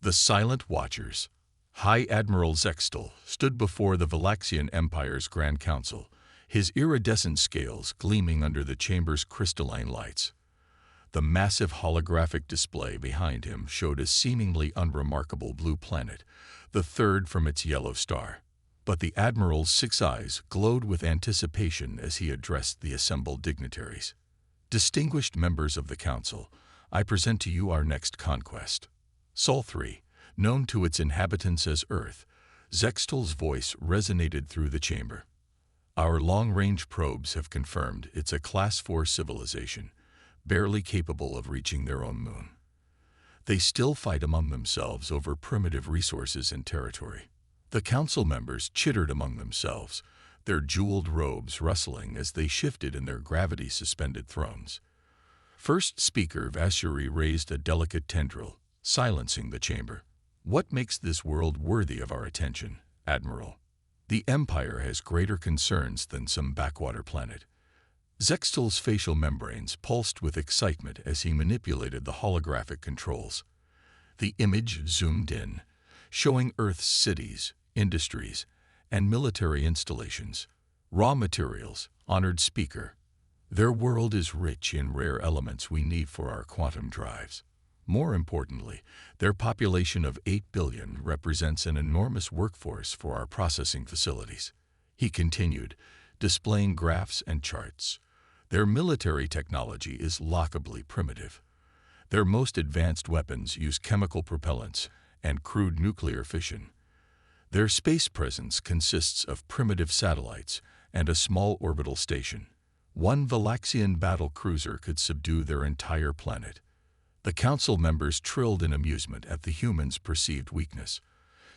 The Silent Watchers. High Admiral Zextal stood before the Valaxian Empire's Grand Council, his iridescent scales gleaming under the chamber's crystalline lights. The massive holographic display behind him showed a seemingly unremarkable blue planet, the third from its yellow star. But the Admiral's 6 eyes glowed with anticipation as he addressed the assembled dignitaries. Distinguished members of the Council, I present to you our next conquest. Sol 3, known to its inhabitants as Earth. Zextal's voice resonated through the chamber. Our long-range probes have confirmed it's a Class 4 civilization, barely capable of reaching their own moon. They still fight among themselves over primitive resources and territory. The council members chittered among themselves, their jeweled robes rustling as they shifted in their gravity-suspended thrones. First Speaker Vasuri raised a delicate tendril, silencing the chamber. What makes this world worthy of our attention, Admiral? The Empire has greater concerns than some backwater planet. Zextal's facial membranes pulsed with excitement as he manipulated the holographic controls. The image zoomed in, showing Earth's cities, industries, and military installations. Raw materials, honored Speaker. Their world is rich in rare elements we need for our quantum drives. More importantly, their population of 8 billion represents an enormous workforce for our processing facilities. He continued, displaying graphs and charts. Their military technology is laughably primitive. Their most advanced weapons use chemical propellants and crude nuclear fission. Their space presence consists of primitive satellites and a small orbital station. One Valaxian battle cruiser could subdue their entire planet. The council members trilled in amusement at the humans' perceived weakness.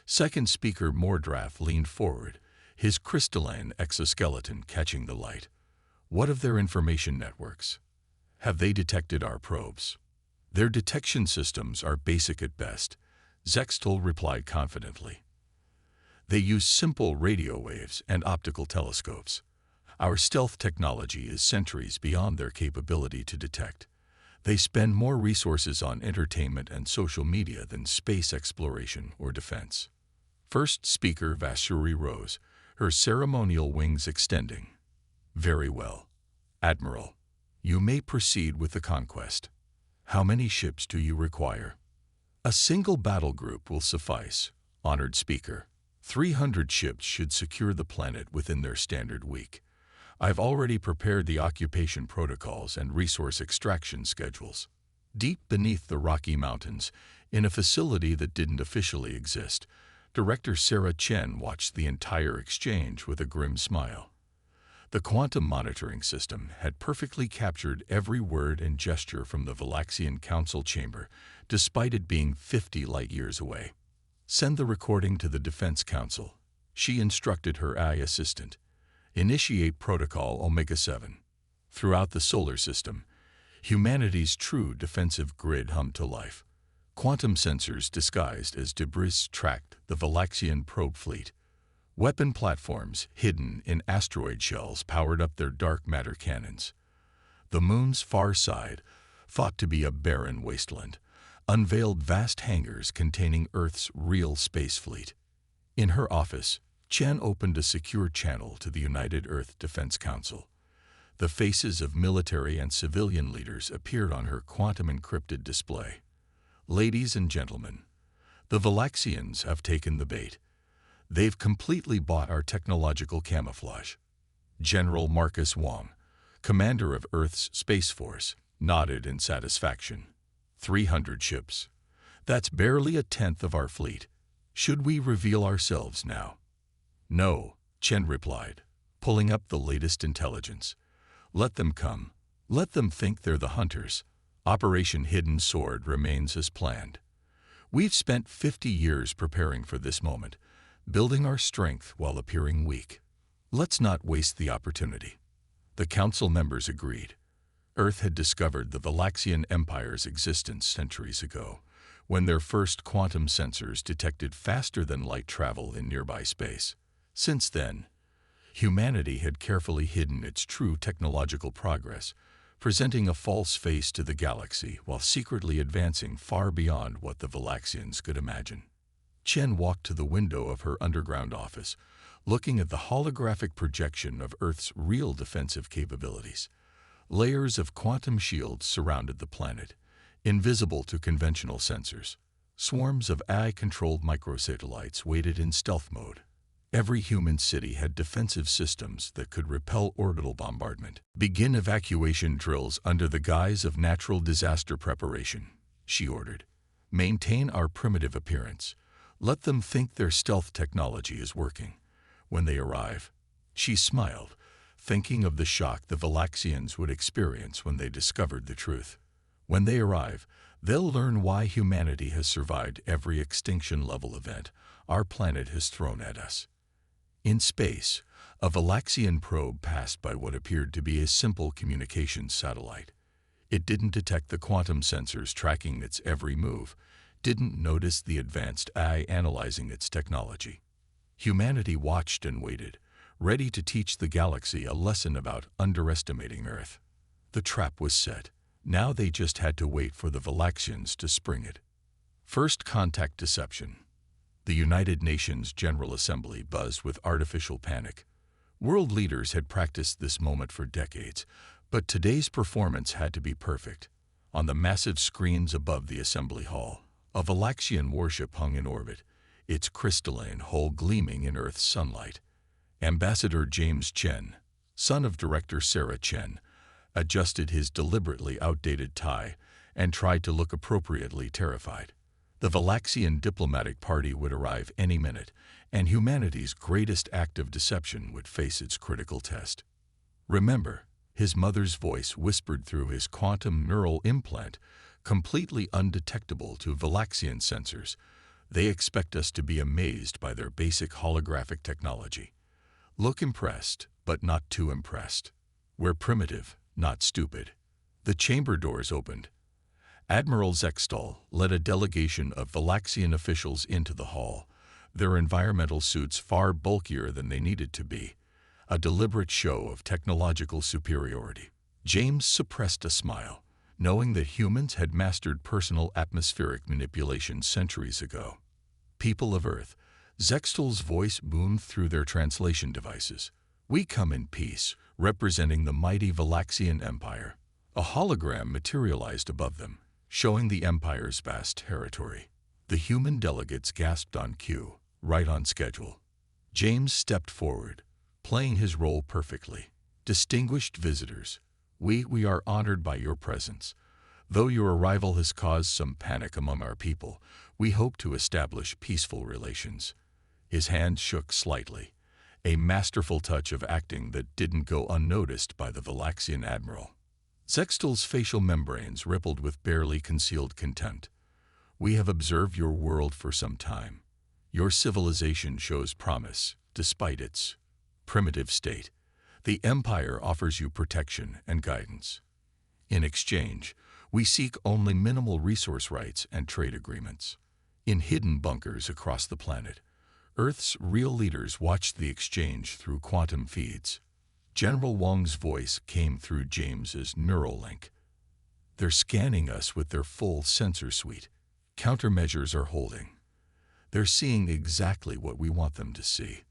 Second Speaker Mordrath leaned forward, his crystalline exoskeleton catching the light. What of their information networks? Have they detected our probes? Their detection systems are basic at best, Zextal replied confidently. They use simple radio waves and optical telescopes. Our stealth technology is centuries beyond their capability to detect. They spend more resources on entertainment and social media than space exploration or defense. First Speaker Vasuri rose, her ceremonial wings extending. Very well. Admiral, you may proceed with the conquest. How many ships do you require? A single battle group will suffice, honored Speaker. 300 ships should secure the planet within their standard week. I've already prepared the occupation protocols and resource extraction schedules. Deep beneath the Rocky Mountains, in a facility that didn't officially exist, Director Sarah Chen watched the entire exchange with a grim smile. The quantum monitoring system had perfectly captured every word and gesture from the Valaxian Council chamber, despite it being 50 light-years away. Send the recording to the Defense Council, she instructed her AI assistant. Initiate Protocol Omega-7. Throughout the solar system, humanity's true defensive grid hummed to life. Quantum sensors disguised as debris tracked the Valaxian probe fleet. Weapon platforms hidden in asteroid shells powered up their dark matter cannons. The moon's far side, thought to be a barren wasteland, unveiled vast hangars containing Earth's real space fleet. In her office, Chen opened a secure channel to the United Earth Defense Council. The faces of military and civilian leaders appeared on her quantum-encrypted display. Ladies and gentlemen, the Valaxians have taken the bait. They've completely bought our technological camouflage. General Marcus Wong, commander of Earth's Space Force, nodded in satisfaction. 300 ships. That's barely a tenth of our fleet. Should we reveal ourselves now? No, Chen replied, pulling up the latest intelligence. Let them come. Let them think they're the hunters. Operation Hidden Sword remains as planned. We've spent 50 years preparing for this moment, building our strength while appearing weak. Let's not waste the opportunity. The council members agreed. Earth had discovered the Valaxian Empire's existence centuries ago, when their first quantum sensors detected faster-than-light travel in nearby space. Since then, humanity had carefully hidden its true technological progress, presenting a false face to the galaxy while secretly advancing far beyond what the Valaxians could imagine. Chen walked to the window of her underground office, looking at the holographic projection of Earth's real defensive capabilities. Layers of quantum shields surrounded the planet, invisible to conventional sensors. Swarms of AI-controlled microsatellites waited in stealth mode. Every human city had defensive systems that could repel orbital bombardment. "Begin evacuation drills under the guise of natural disaster preparation," she ordered. "Maintain our primitive appearance. Let them think their stealth technology is working. When they arrive," she smiled, thinking of the shock the Valaxians would experience when they discovered the truth. "When they arrive, they'll learn why humanity has survived every extinction-level event our planet has thrown at us." In space, a Valaxian probe passed by what appeared to be a simple communications satellite. It didn't detect the quantum sensors tracking its every move, didn't notice the advanced AI analyzing its technology. Humanity watched and waited, ready to teach the galaxy a lesson about underestimating Earth. The trap was set. Now they just had to wait for the Valaxians to spring it. First contact deception. The United Nations General Assembly buzzed with artificial panic. World leaders had practiced this moment for decades, but today's performance had to be perfect. On the massive screens above the assembly hall, a Valaxian warship hung in orbit, its crystalline hull gleaming in Earth's sunlight. Ambassador James Chen, son of Director Sarah Chen, adjusted his deliberately outdated tie and tried to look appropriately terrified. The Valaxian diplomatic party would arrive any minute, and humanity's greatest act of deception would face its critical test. "Remember," his mother's voice whispered through his quantum neural implant, completely undetectable to Valaxian sensors. "They expect us to be amazed by their basic holographic technology. Look impressed, but not too impressed. We're primitive, not stupid." The chamber doors opened. Admiral Zextal led a delegation of Valaxian officials into the hall, their environmental suits far bulkier than they needed to be, a deliberate show of technological superiority. James suppressed a smile, knowing that humans had mastered personal atmospheric manipulation centuries ago. "People of Earth," Zextal's voice boomed through their translation devices. "We come in peace, representing the mighty Valaxian Empire." A hologram materialized above them, showing the Empire's vast territory. The human delegates gasped on cue, right on schedule. James stepped forward, playing his role perfectly. "Distinguished visitors, we are honored by your presence. Though your arrival has caused some panic among our people, we hope to establish peaceful relations." His hand shook slightly, a masterful touch of acting that didn't go unnoticed by the Valaxian admiral. Zextal's facial membranes rippled with barely concealed contempt. "We have observed your world for some time. Your civilization shows promise, despite its primitive state. The Empire offers you protection and guidance. In exchange, we seek only minimal resource rights and trade agreements." In hidden bunkers across the planet, Earth's real leaders watched the exchange through quantum feeds. General Wang's voice came through James's neural link. "They're scanning us with their full sensor suite. Countermeasures are holding. They're seeing exactly what we want them to see."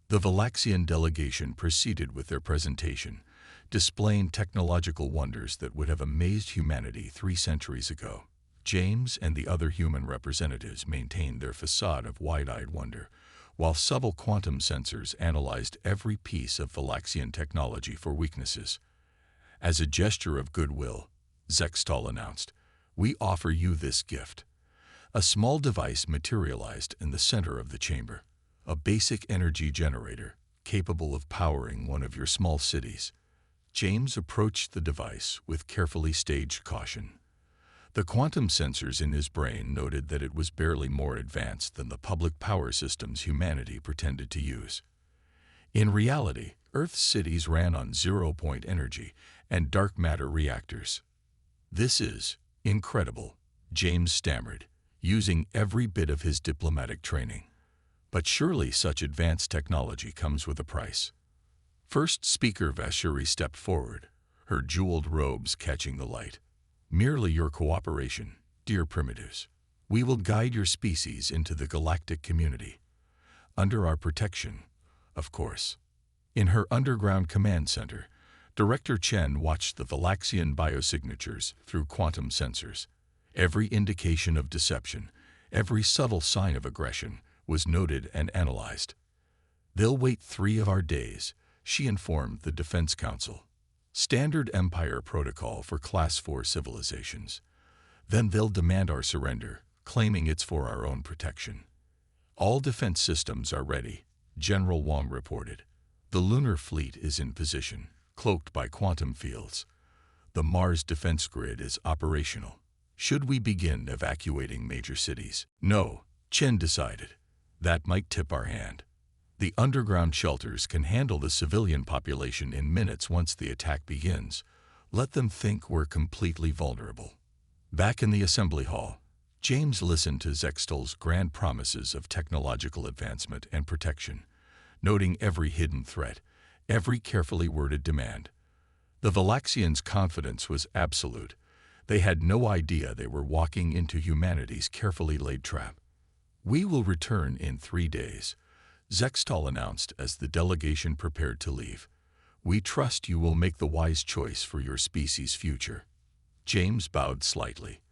The Valaxian delegation proceeded with their presentation, displaying technological wonders that would have amazed humanity 3 centuries ago. James and the other human representatives maintained their facade of wide-eyed wonder, while subtle quantum sensors analyzed every piece of Valaxian technology for weaknesses. "As a gesture of goodwill," Zextal announced, "we offer you this gift." A small device materialized in the center of the chamber, a basic energy generator capable of powering one of your small cities. James approached the device with carefully staged caution. The quantum sensors in his brain noted that it was barely more advanced than the public power systems humanity pretended to use. In reality, Earth's cities ran on zero-point energy and dark matter reactors. "This is incredible," James stammered, using every bit of his diplomatic training. "But surely such advanced technology comes with a price." First speaker Vashuri stepped forward, her jeweled robes catching the light. "Merely your cooperation, dear primitives. We will guide your species into the galactic community. Under our protection, of course." In her underground command center, Director Chen watched the Valaxian biosignatures through quantum sensors. Every indication of deception, every subtle sign of aggression, was noted and analyzed. "They'll wait 3 of our days," she informed the Defense Council. "Standard Empire protocol for Class 4 civilizations. Then they'll demand our surrender, claiming it's for our own protection." "All defense systems are ready," General Wong reported. "The lunar fleet is in position, cloaked by quantum fields. The Mars defense grid is operational. Should we begin evacuating major cities?" "No," Chen decided. "That might tip our hand. The underground shelters can handle the civilian population in minutes once the attack begins. Let them think we're completely vulnerable." Back in the assembly hall, James listened to Zextal's grand promises of technological advancement and protection, noting every hidden threat, every carefully worded demand. The Valaxians' confidence was absolute. They had no idea they were walking into humanity's carefully laid trap. "We will return in 3 days," Zextal announced as the delegation prepared to leave. "We trust you will make the wise choice for your species' future." James bowed slightly,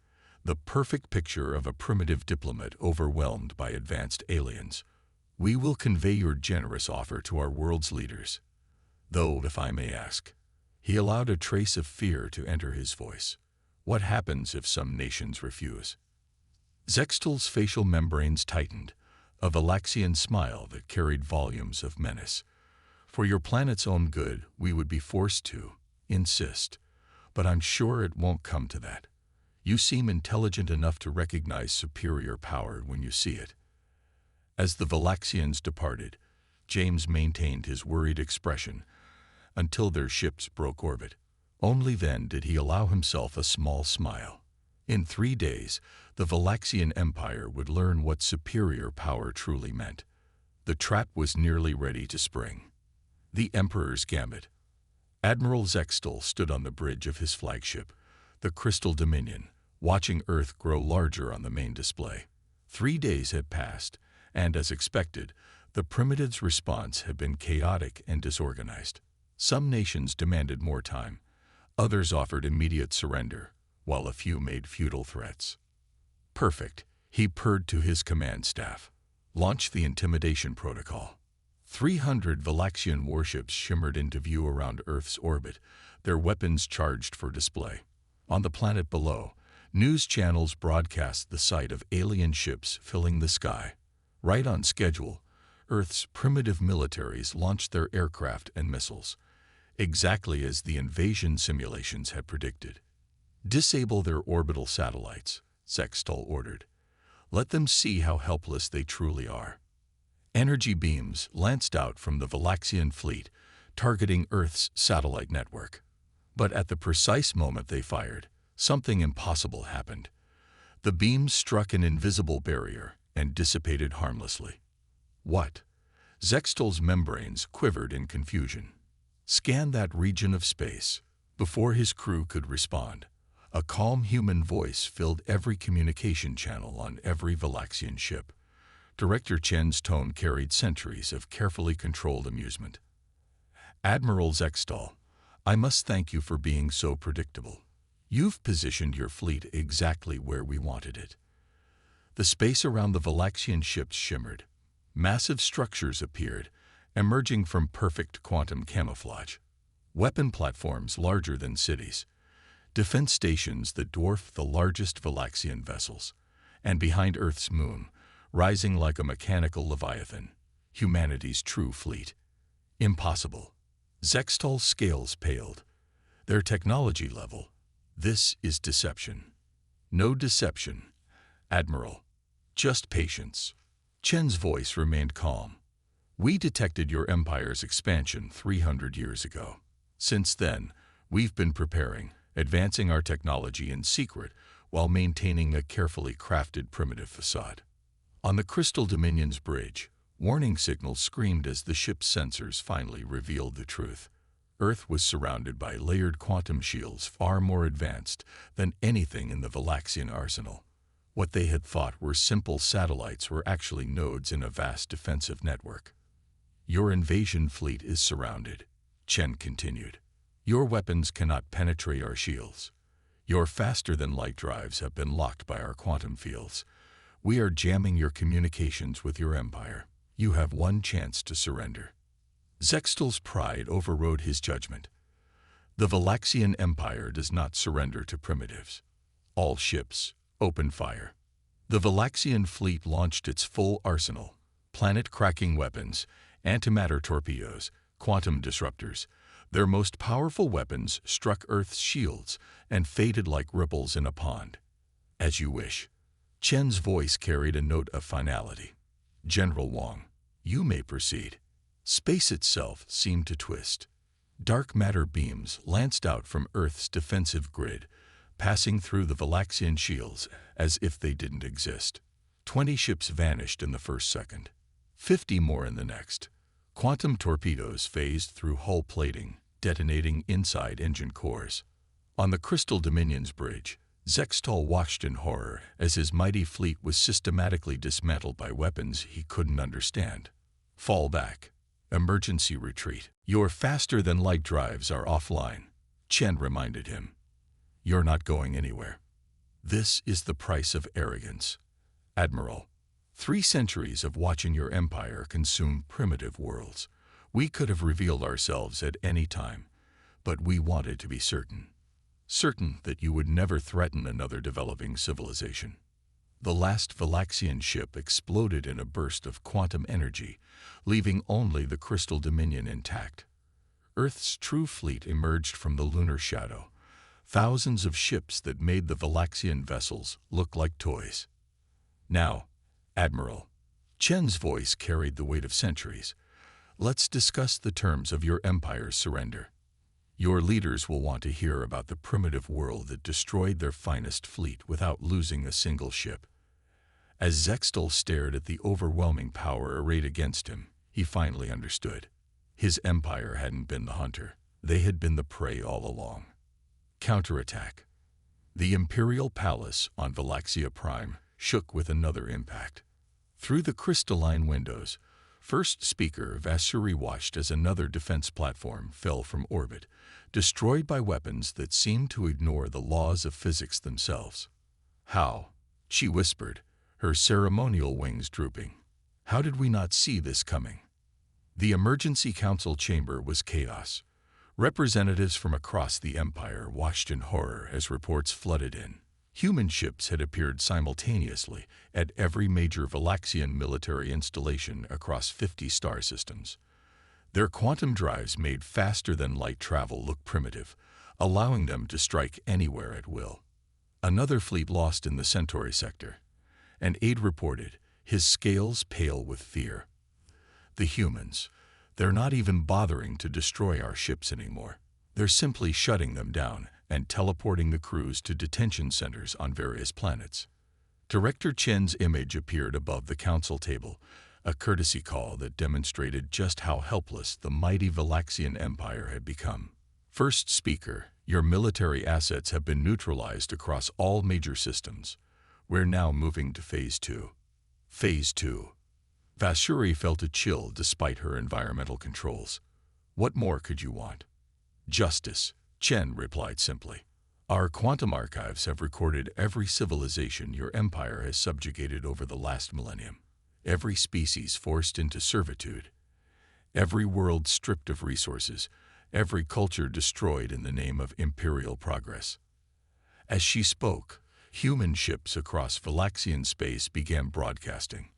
the perfect picture of a primitive diplomat overwhelmed by advanced aliens. "We will convey your generous offer to our world's leaders. Though, if I may ask," he allowed a trace of fear to enter his voice, "what happens if some nations refuse?" Zextal's facial membranes tightened, a Valaxian smile that carried volumes of menace. "For your planet's own good, we would be forced to insist, but I'm sure it won't come to that. You seem intelligent enough to recognize superior power when you see it." As the Valaxians departed, James maintained his worried expression until their ships broke orbit. Only then did he allow himself a small smile. In 3 days, the Valaxian Empire would learn what superior power truly meant. The trap was nearly ready to spring. The Emperor's Gambit. Admiral Zextal stood on the bridge of his flagship, the Crystal Dominion, watching Earth grow larger on the main display. 3 days had passed, and as expected, the primitives' response had been chaotic and disorganized. Some nations demanded more time, others offered immediate surrender, while a few made futile threats. "Perfect," he purred to his command staff. "Launch the intimidation protocol." 300 Valaxian warships shimmered into view around Earth's orbit, their weapons charged for display. On the planet below, news channels broadcast the sight of alien ships filling the sky. Right on schedule, Earth's primitive militaries launched their aircraft and missiles, exactly as the invasion simulations had predicted. "Disable their orbital satellites," Zextal ordered. "Let them see how helpless they truly are." Energy beams lanced out from the Valaxian fleet, targeting Earth's satellite network. But at the precise moment they fired, something impossible happened. The beams struck an invisible barrier and dissipated harmlessly. "What?" Zextal's membranes quivered in confusion. "Scan that region of space." Before his crew could respond, a calm human voice filled every communication channel on every Valaxian ship. Director Chen's tone carried centuries of carefully controlled amusement. "Admiral Zextal, I must thank you for being so predictable. You've positioned your fleet exactly where we wanted it." The space around the Valaxian ships shimmered. Massive structures appeared, emerging from perfect quantum camouflage. Weapon platforms larger than cities, defense stations that dwarfed the largest Valaxian vessels, and behind Earth's moon, rising like a mechanical leviathan, humanity's true fleet. Impossible. Zextal's scales paled. Their technology level. This is deception. No deception, Admiral. Just patience. Chen's voice remained calm. "We detected your empire's expansion 300 years ago. Since then, we've been preparing, advancing our technology in secret while maintaining a carefully crafted primitive facade." On the Crystal Dominion's bridge, warning signals screamed as the ship's sensors finally revealed the truth. Earth was surrounded by layered quantum shields far more advanced than anything in the Valaxian arsenal. What they had thought were simple satellites were actually nodes in a vast defensive network. "Your invasion fleet is surrounded," Chen continued. "Your weapons cannot penetrate our shields. Your faster-than-light drives have been locked by our quantum fields. We are jamming your communications with your empire. You have one chance to surrender." Zextal's pride overrode his judgment. The Valaxian Empire does not surrender to primitives. All ships, open fire. The Valaxian fleet launched its full arsenal: planet-cracking weapons, antimatter torpedoes, quantum disruptors. Their most powerful weapons struck Earth's shields and faded like ripples in a pond. "As you wish." Chen's voice carried a note of finality. "General Wang, you may proceed." Space itself seemed to twist. Dark matter beams lanced out from Earth's defensive grid, passing through the Valaxian shields as if they didn't exist. 20 ships vanished in the first second. 50 more in the next. Quantum torpedoes phased through hull plating, detonating inside engine cores. On the Crystal Dominion's bridge, Zextal watched in horror as his mighty fleet was systematically dismantled by weapons he couldn't understand. "Fall back. Emergency retreat. Your faster-than-light drives are offline," Chen reminded him. "You're not going anywhere. This is the price of arrogance. Admiral, 3 centuries of watching your empire consume primitive worlds. We could have revealed ourselves at any time, but we wanted to be certain. Certain that you would never threaten another developing civilization." The last Valaxian ship exploded in a burst of quantum energy, leaving only the Crystal Dominion intact. Earth's true fleet emerged from the lunar shadow, thousands of ships that made the Valaxian vessels look like toys. "Now, Admiral," Chen's voice carried the weight of centuries, "let's discuss the terms of your empire's surrender. Your leaders will want to hear about the primitive world that destroyed their finest fleet without losing a single ship." As Zextal stared at the overwhelming power arrayed against him, he finally understood. His empire hadn't been the hunter. They had been the prey all along. Counterattack. The Imperial Palace on Valaxia Prime shook with another impact. Through the crystalline windows, First Speaker Vasuri watched as another defense platform fell from orbit, destroyed by weapons that seemed to ignore the laws of physics themselves. "How?" she whispered, her ceremonial wings drooping. "How did we not see this coming?" The Emergency Council chamber was chaos. Representatives from across the Empire watched in horror as reports flooded in. Human ships had appeared simultaneously at every major Valaxian military installation across 50 star systems. Their quantum drives made faster-than-light travel look primitive, allowing them to strike anywhere at will. Another fleet lost in the Centauri sector. An aide reported, his scales pale with fear. "The humans, they're not even bothering to destroy our ships anymore. They're simply shutting them down and teleporting the crews to detention centers on various planets." Director Chen's image appeared above the council table, a courtesy call that demonstrated just how helpless the mighty Valaxian Empire had become. "First Speaker, your military assets have been neutralized across all major systems. We're now moving to Phase 2. Phase 2. Vasuri felt a chill despite her environmental controls. "What more could you want?" "Justice," Chen replied simply. "Our quantum archives have recorded every civilization your empire has subjugated over the last millennium. Every species forced into servitude. Every world stripped of resources. Every culture destroyed in the name of imperial progress." As she spoke, human ships across Valaxian space began broadcasting.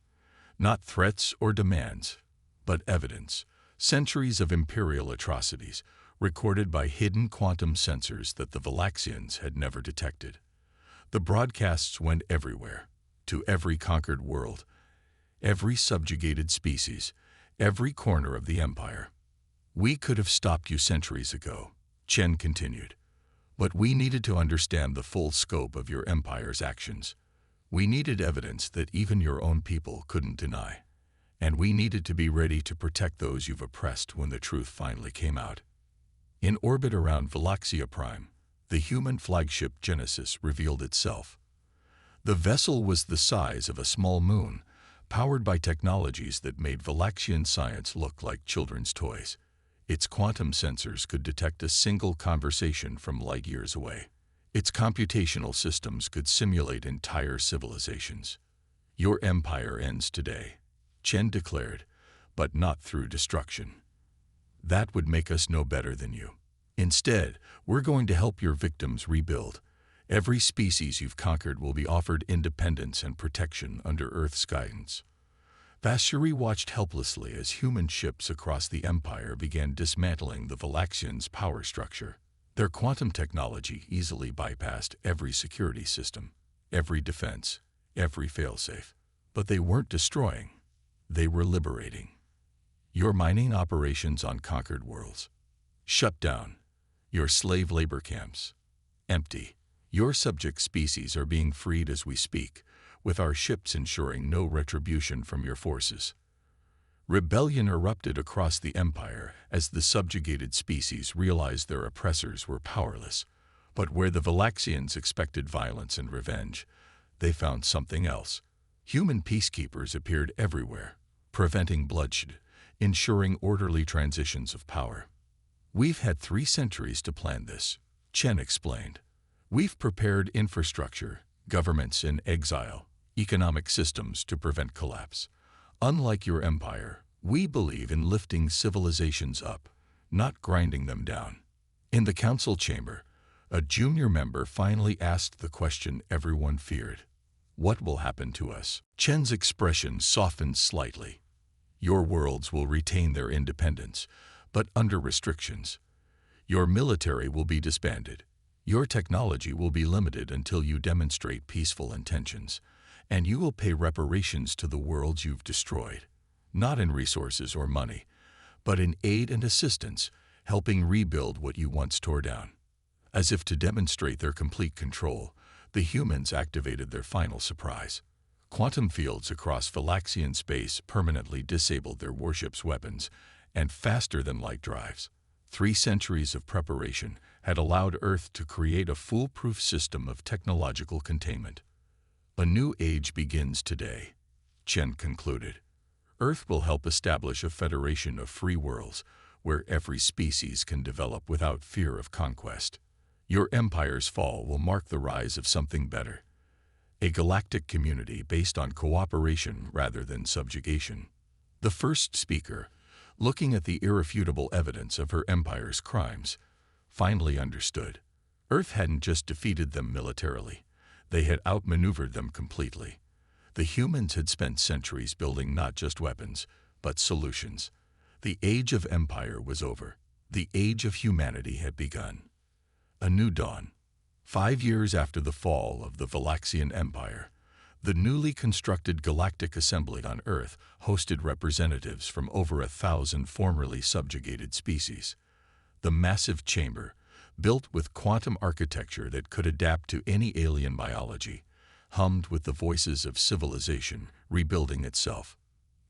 Not threats or demands, but evidence. Centuries of imperial atrocities, recorded by hidden quantum sensors that the Valaxians had never detected. The broadcasts went everywhere, to every conquered world, every subjugated species, every corner of the empire. "We could have stopped you centuries ago," Chen continued. "But we needed to understand the full scope of your empire's actions. We needed evidence that even your own people couldn't deny. And we needed to be ready to protect those you've oppressed when the truth finally came out." In orbit around Velaxia Prime, the human flagship Genesis revealed itself. The vessel was the size of a small moon, powered by technologies that made Velaxian science look like children's toys. Its quantum sensors could detect a single conversation from light years away. Its computational systems could simulate entire civilizations. "Your empire ends today," Chen declared, "but not through destruction. That would make us no better than you. Instead, we're going to help your victims rebuild. Every species you've conquered will be offered independence and protection under Earth's guidance." Vashuri watched helplessly as human ships across the Empire began dismantling the Velaxians' power structure. Their quantum technology easily bypassed every security system, every defense, every failsafe. But they weren't destroying. They were liberating. "Your mining operations on conquered worlds shut down. Your slave labor camps empty. Your subject species are being freed as we speak, with our ships ensuring no retribution from your forces." Rebellion erupted across the Empire as the subjugated species realized their oppressors were powerless. But where the Velaxians expected violence and revenge, they found something else. Human peacekeepers appeared everywhere, preventing bloodshed, ensuring orderly transitions of power. "We've had 3 centuries to plan this," Chen explained. "We've prepared infrastructure, governments in exile, economic systems to prevent collapse. Unlike your empire, we believe in lifting civilizations up, not grinding them down." In the council chamber, a junior member finally asked the question everyone feared. "What will happen to us?" Chen's expression softened slightly. "Your worlds will retain their independence, but under restrictions. Your military will be disbanded. Your technology will be limited until you demonstrate peaceful intentions, and you will pay reparations to the worlds you've destroyed, not in resources or money, but in aid and assistance, helping rebuild what you once tore down." As if to demonstrate their complete control, the humans activated their final surprise. Quantum fields across Velaxian space permanently disabled their warships' weapons, and faster than light drives. 3 centuries of preparation had allowed Earth to create a foolproof system of technological containment. "A new age begins today," Chen concluded. "Earth will help establish a federation of free worlds where every species can develop without fear of conquest. Your empire's fall will mark the rise of something better, a galactic community based on cooperation rather than subjugation." The first speaker, looking at the irrefutable evidence of her empire's crimes, finally understood. Earth hadn't just defeated them militarily, they had outmaneuvered them completely. The humans had spent centuries building not just weapons, but solutions. The age of empire was over. The age of humanity had begun. A new dawn. 5 years after the fall of the Velaxian Empire, the newly constructed Galactic Assembly on Earth hosted representatives from over 1,000 formerly subjugated species. The massive chamber, built with quantum architecture that could adapt to any alien biology, hummed with the voices of civilization rebuilding itself.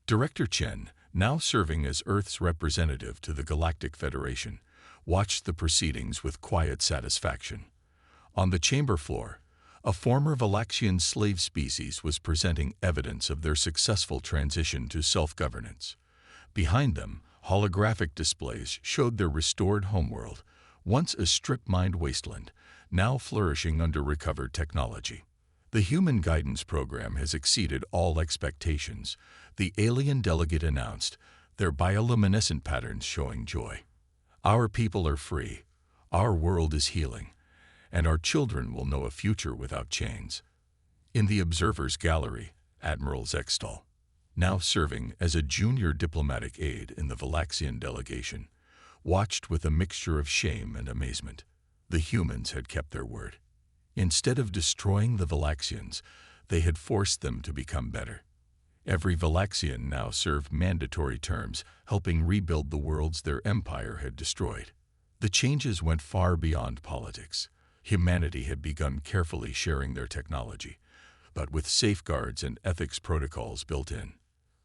Director Chen, now serving as Earth's representative to the Galactic Federation, watched the proceedings with quiet satisfaction. On the chamber floor, a former Velaxian slave species was presenting evidence of their successful transition to self-governance. Behind them, holographic displays showed their restored homeworld, once a strip-mined wasteland, now flourishing under recovered technology. "The human guidance program has exceeded all expectations," the alien delegate announced, their bioluminescent patterns showing joy. "Our people are free, our world is healing, and our children will know a future without chains." In the observers' gallery, Admiral Zextal, now serving as a junior diplomatic aide in the Velaxian delegation, watched with a mixture of shame and amazement. The humans had kept their word. Instead of destroying the Velaxians, they had forced them to become better. Every Velaxian now served mandatory terms, helping rebuild the worlds their empire had destroyed. The changes went far beyond politics. Humanity had begun carefully sharing their technology, but with safeguards and ethics protocols built in.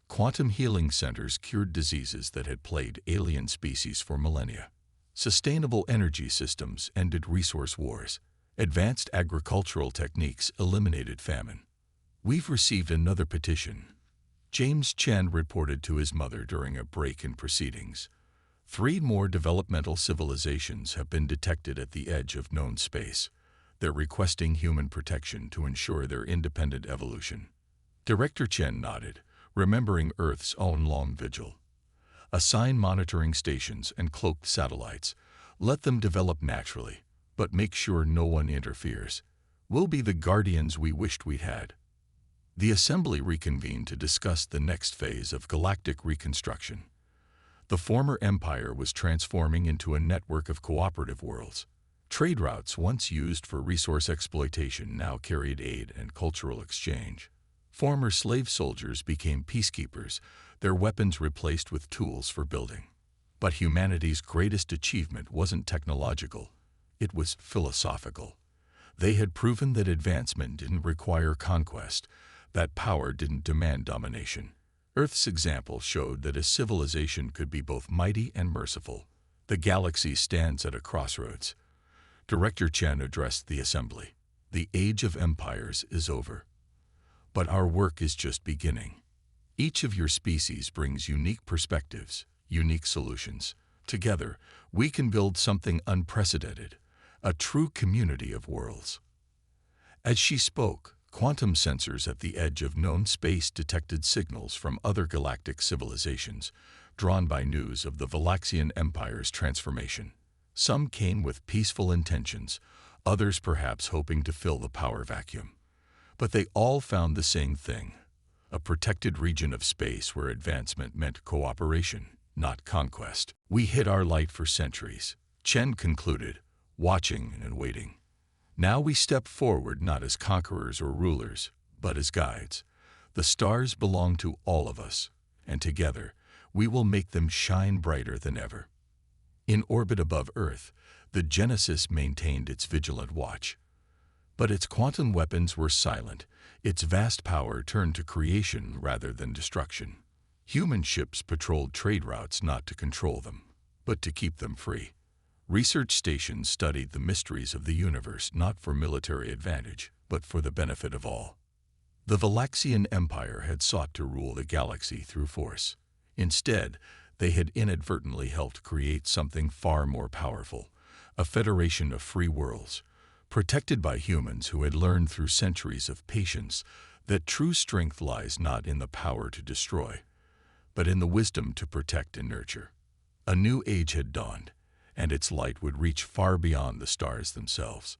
Quantum healing centers cured diseases that had plagued alien species for millennia. Sustainable energy systems ended resource wars. Advanced agricultural techniques eliminated famine. We've received another petition. James Chen reported to his mother during a break in proceedings. 3 more developmental civilizations have been detected at the edge of known space. They're requesting human protection to ensure their independent evolution. Director Chen nodded, remembering Earth's own long vigil. Assign monitoring stations and cloaked satellites. Let them develop naturally, but make sure no one interferes. We'll be the guardians we wished we'd had. The Assembly reconvened to discuss the next phase of galactic reconstruction. The former empire was transforming into a network of cooperative worlds. Trade routes once used for resource exploitation now carried aid and cultural exchange. Former slave soldiers became peacekeepers, their weapons replaced with tools for building. But humanity's greatest achievement wasn't technological, it was philosophical. They had proven that advancement didn't require conquest, that power didn't demand domination. Earth's example showed that a civilization could be both mighty and merciful. The galaxy stands at a crossroads. Director Chen addressed the Assembly. The age of empires is over. But our work is just beginning. Each of your species brings unique perspectives, unique solutions. Together, we can build something unprecedented, a true community of worlds. As she spoke, quantum sensors at the edge of known space detected signals from other galactic civilizations, drawn by news of the Valaxian Empire's transformation. Some came with peaceful intentions, others perhaps hoping to fill the power vacuum. But they all found the same thing, a protected region of space where advancement meant cooperation, not conquest. We hid our light for centuries, Chen concluded, watching and waiting. Now we step forward not as conquerors or rulers, but as guides. The stars belong to all of us, and together we will make them shine brighter than ever. In orbit above Earth, the Genesis maintained its vigilant watch. But its quantum weapons were silent, its vast power turned to creation rather than destruction. Human ships patrolled trade routes not to control them, but to keep them free. Research stations studied the mysteries of the universe not for military advantage, but for the benefit of all. The Valaxian Empire had sought to rule the galaxy through force. Instead, they had inadvertently helped create something far more powerful, a federation of free worlds, protected by humans who had learned through centuries of patience that true strength lies not in the power to destroy, but in the wisdom to protect and nurture. A new age had dawned, and its light would reach far beyond the stars themselves.